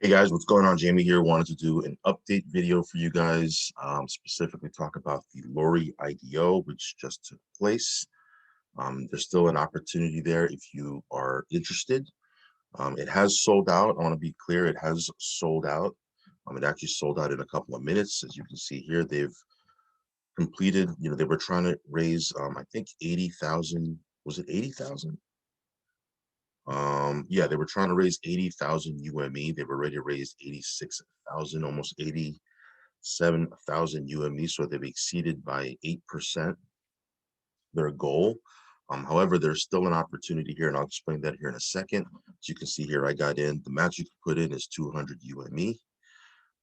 Hey guys, what's going on? Jamie here. Wanted to do an update video for you guys, specifically talk about the LORY IDO, which just took place. There's still an opportunity there if you are interested. It has sold out. I want to be clear, it has sold out. It actually sold out in a couple of minutes. As you can see here, they've completed, they were trying to raise, I think 80,000, was it 80,000? Yeah, they were trying to raise 80,000 UME. They've already raised 86,000, almost 87,000 UME. So they've exceeded by 8% their goal. However, there's still an opportunity here, and I'll explain that here in a second. As you can see here, I got in. The max you can put in is 200 UME.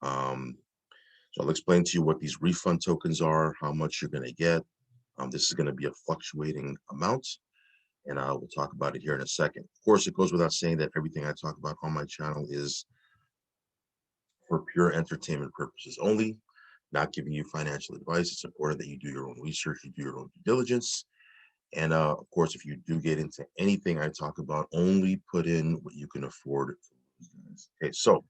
So I'll explain to you what these refund tokens are, how much you're going to get. This is going to be a fluctuating amount, and I will talk about it here in a second. Of course, it goes without saying that everything I talk about on my channel is for pure entertainment purposes only, not giving you financial advice. It's important that you do your own research, you do your own due diligence. And of course, if you do get into anything I talk about, only put in what you can afford. Okay, so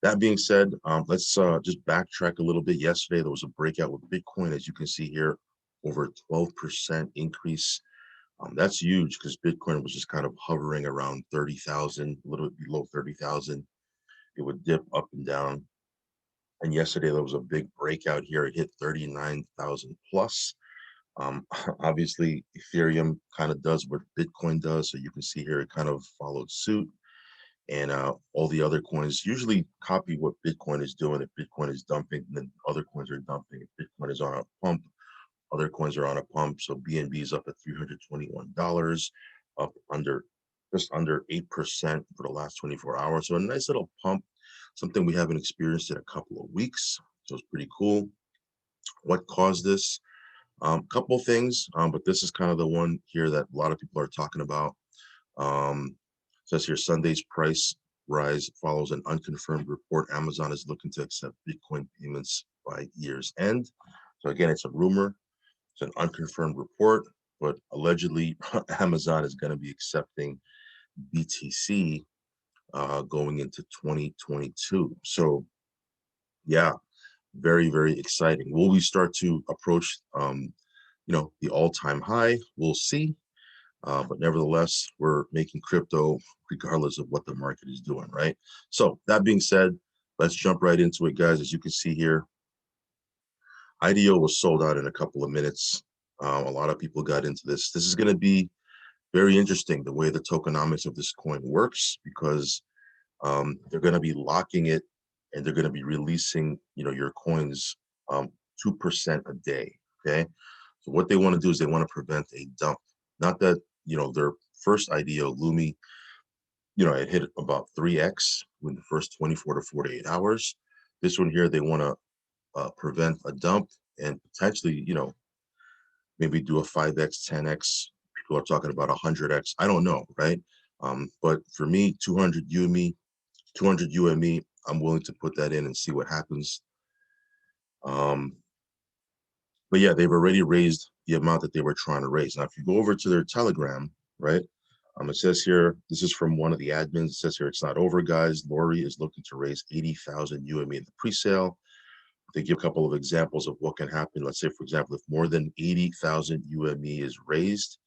that being said, let's just backtrack a little bit. Yesterday, there was a breakout with Bitcoin, as you can see here, over a 12% increase. That's huge because Bitcoin was just kind of hovering around 30,000, a little bit below 30,000. It would dip up and down. And yesterday there was a big breakout here. It hit 39,000 plus. Obviously, Ethereum kind of does what Bitcoin does. So you can see here it kind of followed suit. And all the other coins usually copy what Bitcoin is doing. If Bitcoin is dumping, then other coins are dumping. If Bitcoin is on a pump, other coins are on a pump. So BNB is up at $321, up just under 8% for the last 24 hours. So a nice little pump, something we haven't experienced in a couple of weeks. So it's pretty cool. What caused this? Couple things, but this is kind of the one here that a lot of people are talking about. Says here, Sunday's price rise follows an unconfirmed report. Amazon is looking to accept Bitcoin payments by year's end. So again, it's a rumor. It's an unconfirmed report, but allegedly Amazon is going to be accepting BTC going into 2022. So yeah, very, very exciting. Will we start to approach, the all-time high? We'll see. But nevertheless, we're making crypto regardless of what the market is doing, right? So that being said, let's jump right into it, guys. As you can see here, IDO was sold out in a couple of minutes. A lot of people got into this. This is going to be very interesting, the way the tokenomics of this coin works, because they're going to be locking it and they're going to be releasing, your coins 2% a day. Okay. So what they want to do is they want to prevent a dump. Not that, their first IDO, Lumi, it hit about 3x in the first 24 to 48 hours. This one here, they want to prevent a dump and potentially, maybe do a 5x, 10x. People are talking about 100x. I don't know, right? But for me, 200 UME, 200 UME, I'm willing to put that in and see what happens. But yeah, they've already raised the amount that they were trying to raise. Now, if you go over to their Telegram, right? It says here, this is from one of the admins. It says here, it's not over, guys. LORY is looking to raise 80,000 UME in the pre-sale. They give a couple of examples of what can happen. Let's say, for example, if more than 80,000 UME is raised,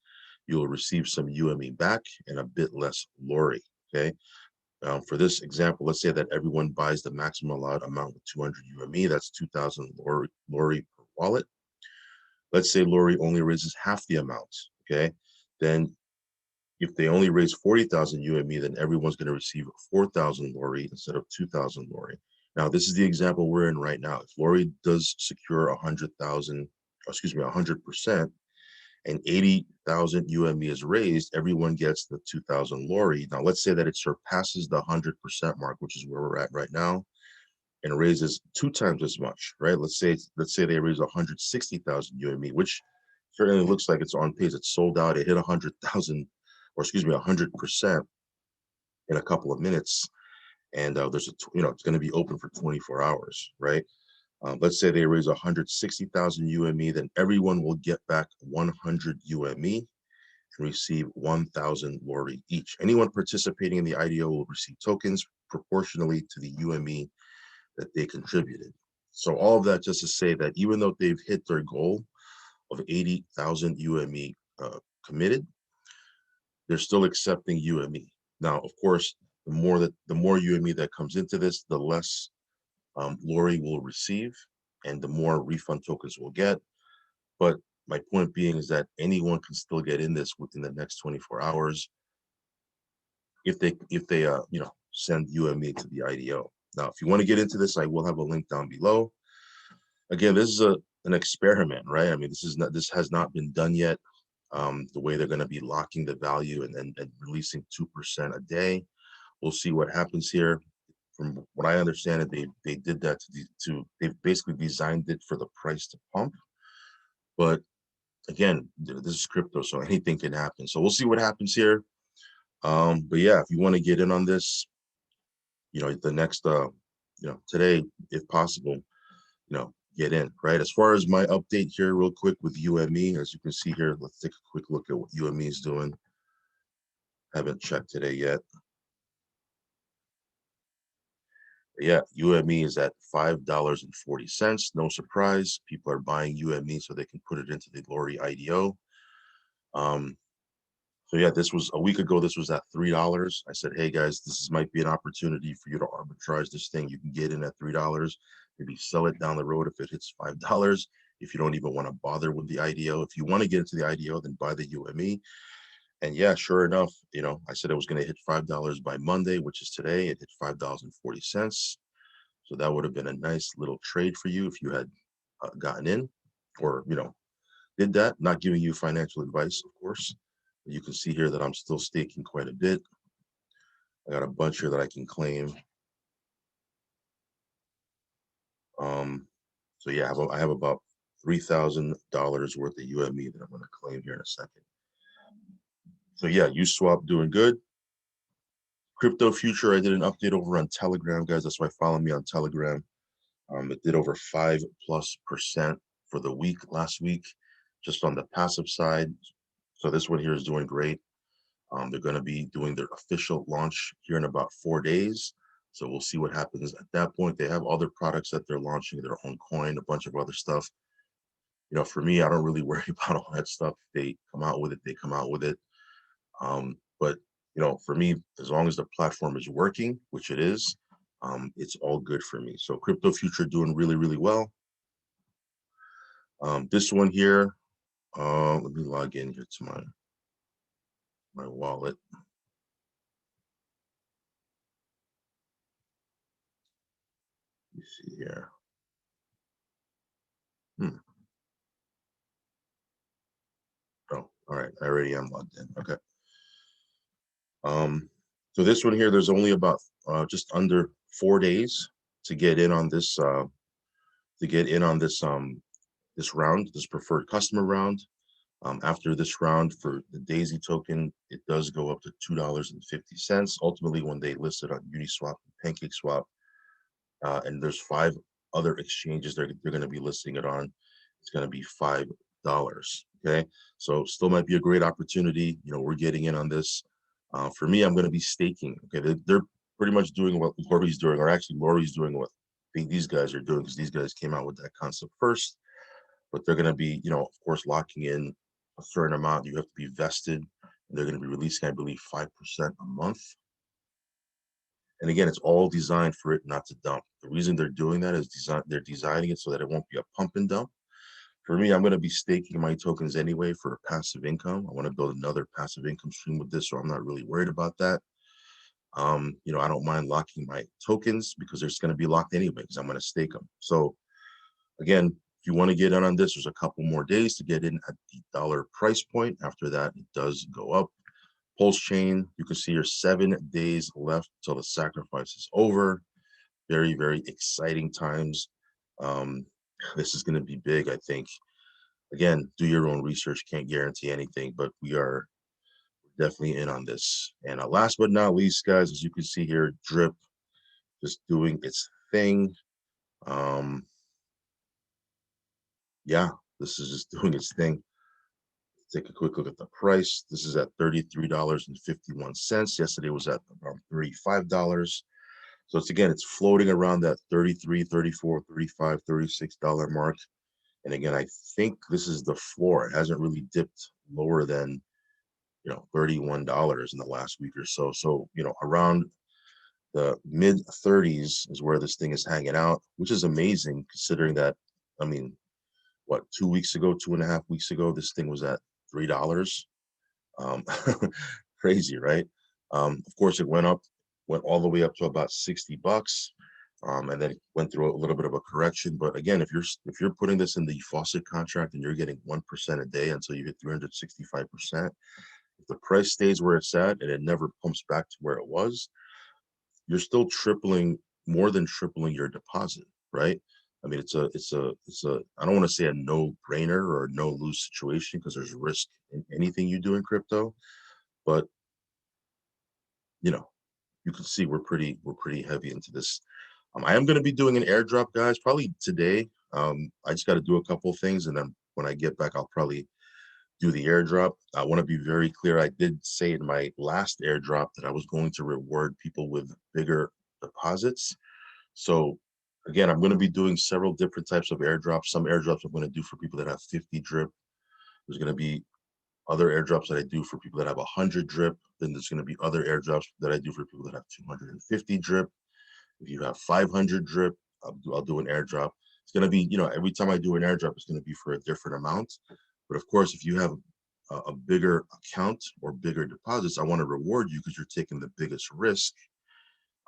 you will receive some UME back and a bit less LORY, okay? For this example, let's say that everyone buys the maximum allowed amount with 200 UME. That's 2,000 LORY per wallet. Let's say LORY only raises half the amount, okay? Then if they only raise 40,000 UME, then everyone's going to receive 4,000 LORY instead of 2,000 LORY. Now, this is the example we're in right now. If LORY does secure 100,000, 100%, and 80,000 UME is raised, everyone gets the 2,000 LORY. Now, let's say that it surpasses the 100% mark, which is where we're at right now, and raises 2 times as much, right? Let's say they raise 160,000 UME, which certainly looks like it's on pace. It's sold out. It hit 100,000, or 100% in a couple of minutes. And there's it's going to be open for 24 hours, right? Let's say they raise 160,000 UME, then everyone will get back 100 UME, and receive 1,000 LORY each. Anyone participating in the IDO will receive tokens proportionally to the UME that they contributed. So all of that just to say that even though they've hit their goal of 80,000 UME committed, they're still accepting UME. Now, of course, the more UME that comes into this, the less LORY will receive, and the more refund tokens we'll get. But my point being is that anyone can still get in this within the next 24 hours if they send UME to the IDO. Now, if you want to get into this, I will have a link down below. Again, this is an experiment, right? I mean, this has not been done yet. The way they're going to be locking the value and releasing 2% a day. We'll see what happens here. From what I understand it, they did that they've basically designed it for the price to pump. But again, this is crypto, so anything can happen. So we'll see what happens here. But yeah, if you want to get in on this, the next today, if possible, get in, right? As far as my update here real quick with UME, as you can see here, let's take a quick look at what UME is doing. Haven't checked today yet. But yeah, UME is at $5.40. No surprise, people are buying UME so they can put it into the LORY IDO. So yeah, this was a week ago. This was at $3. I said, hey guys, this might be an opportunity for you to arbitrage this thing. You can get in at $3, maybe sell it down the road if it hits $5. If you don't even want to bother with the IDO, if you want to get into the IDO, then buy the UME. And yeah, sure enough, I said it was going to hit $5 by Monday, which is today. It hit $5.40. So that would have been a nice little trade for you if you had gotten in, or did that. Not giving you financial advice, of course. You can see here that I'm still staking quite a bit. I got a bunch here that I can claim. So yeah, I have about $3,000 worth of UME that I'm going to claim here in a second. So yeah, USwap doing good. Crypto Future, I did an update over on Telegram, guys. That's why follow me on Telegram. It did over 5+% for the week last week, just on the passive side. So this one here is doing great. They're going to be doing their official launch here in about 4 days. So we'll see what happens at that point. They have other products that they're launching, their own coin, a bunch of other stuff. For me, I don't really worry about all that stuff. If they come out with it, they come out with it. But for me, as long as the platform is working, which it is, it's all good for me. So Crypto Future doing really, really well. This one here, let me log in here to my wallet. Let me see here. Oh, all right. I already am logged in. Okay. So this one here, there's only about just under 4 days to get in on this this round, this preferred customer round. After this round for the Daisy token, it does go up to $2.50. Ultimately, when they list it on Uniswap and PancakeSwap, and there's 5 other exchanges they're going to be listing it on, it's going to be $5. Okay, so still might be a great opportunity. We're getting in on this. For me, I'm going to be staking. Okay, they're pretty much doing what LORY's doing, or actually LORY's doing what I think these guys are doing, because these guys came out with that concept first. But they're going to be, of course, locking in a certain amount. You have to be vested. And they're going to be releasing, I believe, 5% a month. And again, it's all designed for it not to dump. The reason they're doing that is they're designing it so that it won't be a pump and dump. For me, I'm going to be staking my tokens anyway for passive income. I want to build another passive income stream with this, so I'm not really worried about that. I don't mind locking my tokens because they're just going to be locked anyway because I'm going to stake them. So again, if you want to get in on this, there's a couple more days to get in at the dollar price point. After that, it does go up. Pulse chain, you can see your 7 days left till the sacrifice is over. Very, very exciting times. This is going to be big, I think. Again, do your own research. Can't guarantee anything, but we are definitely in on this. And last but not least, guys, as you can see here, Drip just doing its thing. Yeah, this is just doing its thing. Take a quick look at the price. This is at $33.51. Yesterday was at around $35. So it's, again, it's floating around that 33, 34, 35, $36 mark. And again, I think this is the floor. It hasn't really dipped lower than, $31 in the last week or so. So, around the mid 30s is where this thing is hanging out, which is amazing considering that, I mean, what, 2 weeks ago, 2.5 weeks ago, this thing was at $3. Um, Crazy, right? Of course, it went all the way up to about $60, and then it went through a little bit of a correction. But again, if you're putting this in the faucet contract and you're getting 1% a day until you hit 365%, if the price stays where it's at and it never pumps back to where it was, you're still more than tripling your deposit, right? I mean, it's a I don't want to say a no-brainer or no lose situation because there's risk in anything you do in crypto, but you know, you can see we're pretty heavy into this. I am going to be doing an airdrop, guys, probably today. I just got to do a couple of things, and then when I get back, I'll probably do the airdrop. I want to be very clear. I did say in my last airdrop that I was going to reward people with bigger deposits. So again, I'm going to be doing several different types of airdrops. Some airdrops I'm going to do for people that have 50 drip. There's going to be other airdrops that I do for people that have 100 drip. Then there's going to be other airdrops that I do for people that have 250 drip. If you have 500 drip, I'll do an airdrop. It's going to be, every time I do an airdrop, it's going to be for a different amount. But of course, if you have a bigger account or bigger deposits, I want to reward you because you're taking the biggest risk.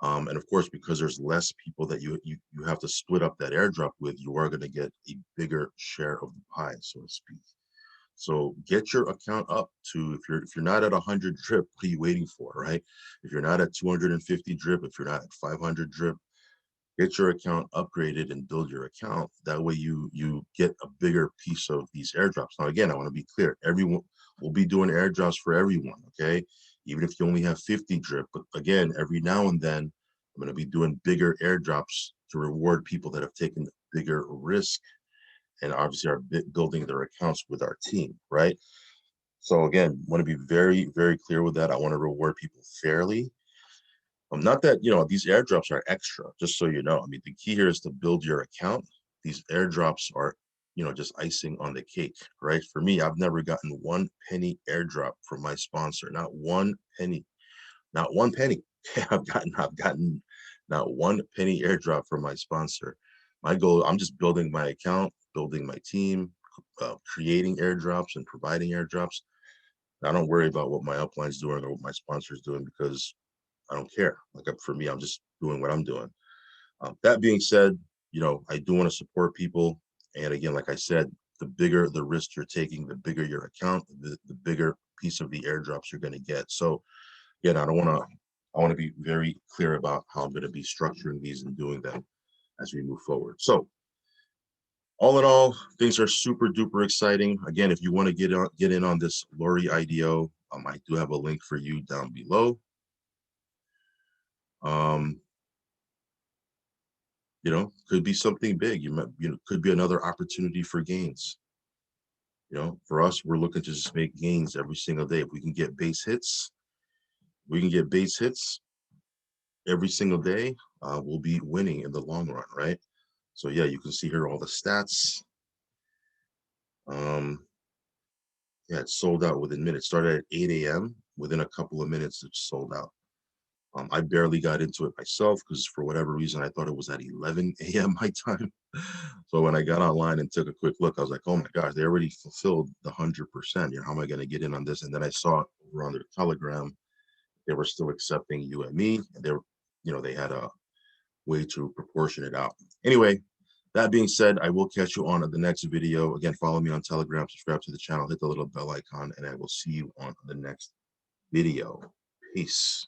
And of course, because there's less people that you have to split up that airdrop with, you are going to get a bigger share of the pie, so to speak. So get your account up to, if you're not at 100 drip, what are you waiting for, right? If you're not at 250 drip, if you're not at 500 drip, get your account upgraded and build your account. That way you get a bigger piece of these airdrops. Now, again, I want to be clear. Everyone will be doing airdrops for everyone, okay? Even if you only have 50 drip. But again, every now and then, I'm going to be doing bigger airdrops to reward people that have taken bigger risk and obviously are building their accounts with our team, right? So again, want to be very, very clear with that. I want to reward people fairly. Not that, these airdrops are extra, just so you know. I mean, the key here is to build your account. These airdrops are, just icing on the cake, right? For me, I've never gotten 1 penny airdrop from my sponsor, not 1 penny, not 1 penny. I've gotten not 1 penny airdrop from my sponsor. My goal, I'm just building my account, building my team, creating airdrops and providing airdrops. I don't worry about what my upline's doing or what my sponsor's doing because I don't care. Like, for me, I'm just doing what I'm doing. That being said, I do want to support people. And again, like I said, the bigger the risk you're taking, the bigger your account, the bigger piece of the airdrops you're going to get. So again, I want to be very clear about how I'm going to be structuring these and doing them as we move forward. So all in all, things are super duper exciting. Again, if you want to get in on this LORY IDO, I do have a link for you down below. Could be something big. Could be another opportunity for gains. For us, we're looking to just make gains every single day. If we can get base hits, every single day, we'll be winning in the long run, right? So yeah, you can see here all the stats. Yeah, it sold out within minutes. Started at 8 a.m. Within a couple of minutes, it's sold out. I barely got into it myself because for whatever reason, I thought it was at 11 a.m. my time. So when I got online and took a quick look, I was like, oh my gosh, they already fulfilled the 100%. How am I going to get in on this? And then I saw it over on their Telegram. They were still accepting UME, and they had a way to proportion it out. Anyway, that being said, I will catch you on the next video. Again, follow me on Telegram, subscribe to the channel, hit the little bell icon, and I will see you on the next video. Peace.